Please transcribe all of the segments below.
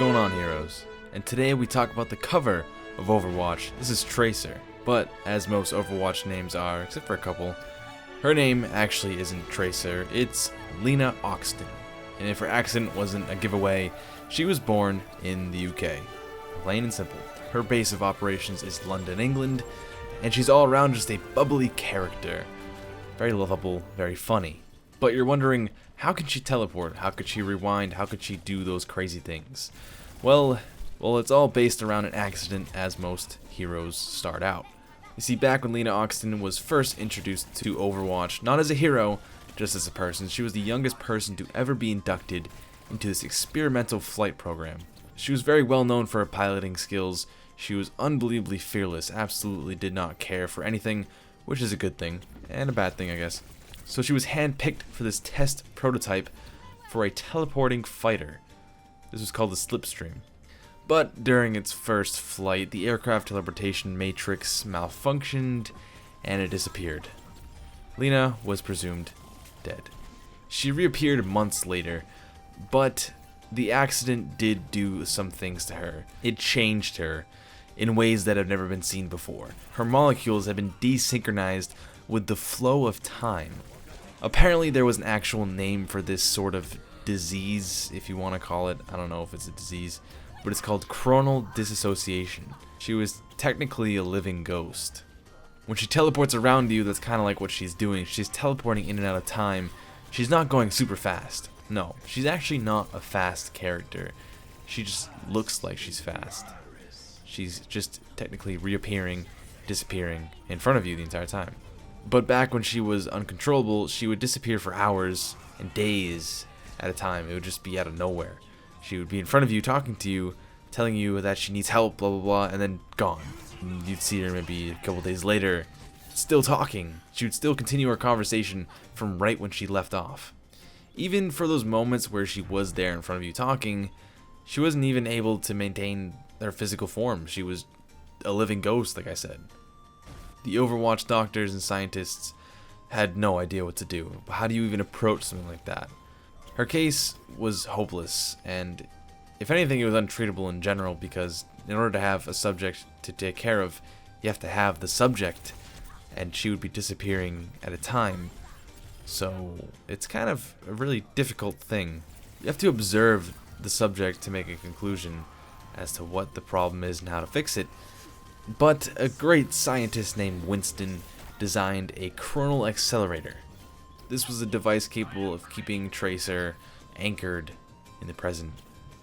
going on, heroes? And today we talk about the cover of Overwatch. This is Tracer, but as most Overwatch names are, except for a couple, her name actually isn't Tracer, it's Lena Oxton. And if her accent wasn't a giveaway, she was born in the UK. Plain and simple. Her base of operations is London, England, and she's all around just a bubbly character. Very lovable, very funny. But you're wondering, how can she teleport? How could she rewind? How could she do those crazy things? Well, it's all based around an accident, as most heroes start out. You see, back when Lena Oxton was first introduced to Overwatch, not as a hero, just as a person, she was the youngest person to ever be inducted into this experimental flight program. She was very well known for her piloting skills. She was unbelievably fearless, absolutely did not care for anything, which is a good thing, and a bad thing, I guess. So she was handpicked for this test prototype for a teleporting fighter. This was called the Slipstream. But during its first flight, the aircraft teleportation matrix malfunctioned and it disappeared. Lena was presumed dead. She reappeared months later, but the accident did do some things to her. It changed her in ways that have never been seen before. Her molecules have been desynchronized with the flow of time. Apparently there was an actual name for this sort of disease, if you want to call it. I don't know if it's a disease, but it's called chronal disassociation. She was technically a living ghost. When she teleports around you, that's kind of like what she's doing. She's teleporting in and out of time. She's not going super fast. No, she's actually not a fast character. She just looks like she's fast. She's just technically reappearing, disappearing in front of you the entire time. But back when she was uncontrollable, she would disappear for hours and days at a time. It would just be out of nowhere. She would be in front of you, talking to you, telling you that she needs help, blah, blah, blah, and then gone. And you'd see her maybe a couple days later, still talking. She would still continue her conversation from right when she left off. Even for those moments where she was there in front of you talking, she wasn't even able to maintain her physical form. She was a living ghost, like I said. The Overwatch doctors and scientists had no idea what to do. How do you even approach something like that? Her case was hopeless, and if anything, it was untreatable in general, because in order to have a subject to take care of, you have to have the subject, and she would be disappearing at a time. So it's kind of a really difficult thing. You have to observe the subject to make a conclusion as to what the problem is and how to fix it. But a great scientist named Winston designed a chronal accelerator. This was a device capable of keeping Tracer anchored in the present.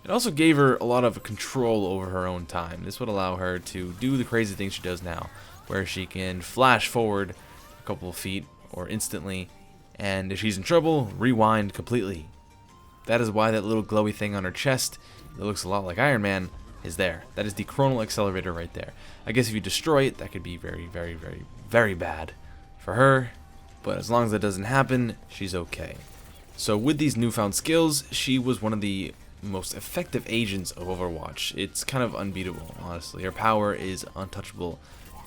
It also gave her a lot of control over her own time. This would allow her to do the crazy things she does now, where she can flash forward a couple of feet or instantly, and if she's in trouble, rewind completely. That is why that little glowy thing on her chest that looks a lot like Iron Man is there. That is the chronal accelerator right there. I guess if you destroy it, that could be very, very, very, very bad for her, but as long as that doesn't happen, she's okay. So with these newfound skills, she was one of the most effective agents of Overwatch. It's kind of unbeatable, honestly. Her power is untouchable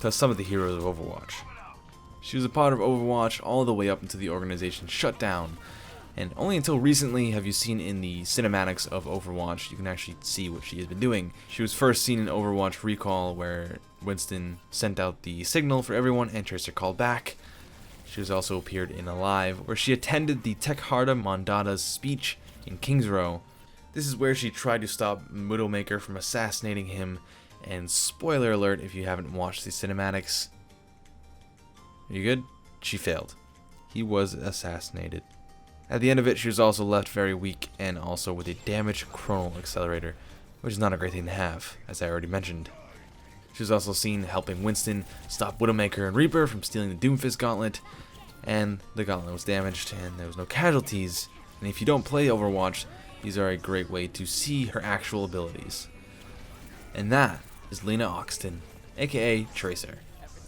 to some of the heroes of Overwatch. She was a part of Overwatch all the way up until the organization shut down, and only until recently have you seen in the cinematics of Overwatch you can actually see what she has been doing. She was first seen in Overwatch Recall, where Winston sent out the signal for everyone and Tracer called back. She was also appeared in Alive, where she attended the Tekharda Mondada's speech in King's Row. This is where she tried to stop Widowmaker from assassinating him, and spoiler alert if you haven't watched the cinematics. Are you good? She failed. He was assassinated. At the end of it, she was also left very weak and also with a damaged chronal accelerator, which is not a great thing to have, as I already mentioned. She was also seen helping Winston stop Widowmaker and Reaper from stealing the Doomfist gauntlet, and the gauntlet was damaged and there was no casualties. And if you don't play Overwatch, these are a great way to see her actual abilities. And that is Lena Oxton, aka Tracer.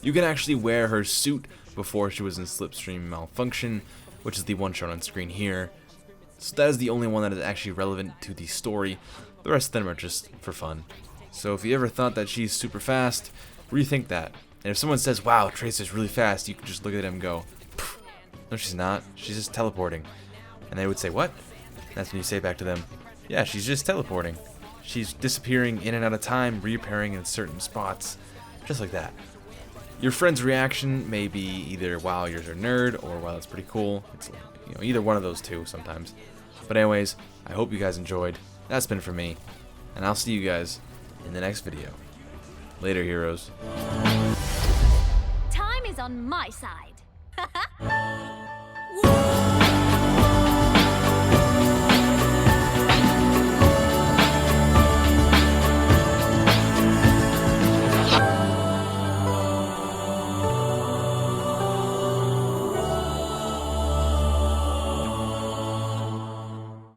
You can actually wear her suit before she was in Slipstream Malfunction, which is the one shown on screen here. So that is the only one that is actually relevant to the story. The rest of them are just for fun. So if you ever thought that she's super fast, rethink that. And if someone says, wow, Tracer's really fast, you can just look at them and go, no she's not, she's just teleporting. And they would say, what? That's when you say back to them, yeah, she's just teleporting. She's disappearing in and out of time, reappearing in certain spots, just like that. Your friend's reaction may be either, wow, you're a nerd, or wow, that's pretty cool. It's either one of those two sometimes. But anyways, I hope you guys enjoyed. That's been for me, and I'll see you guys in the next video. Later, heroes. Time is on my side.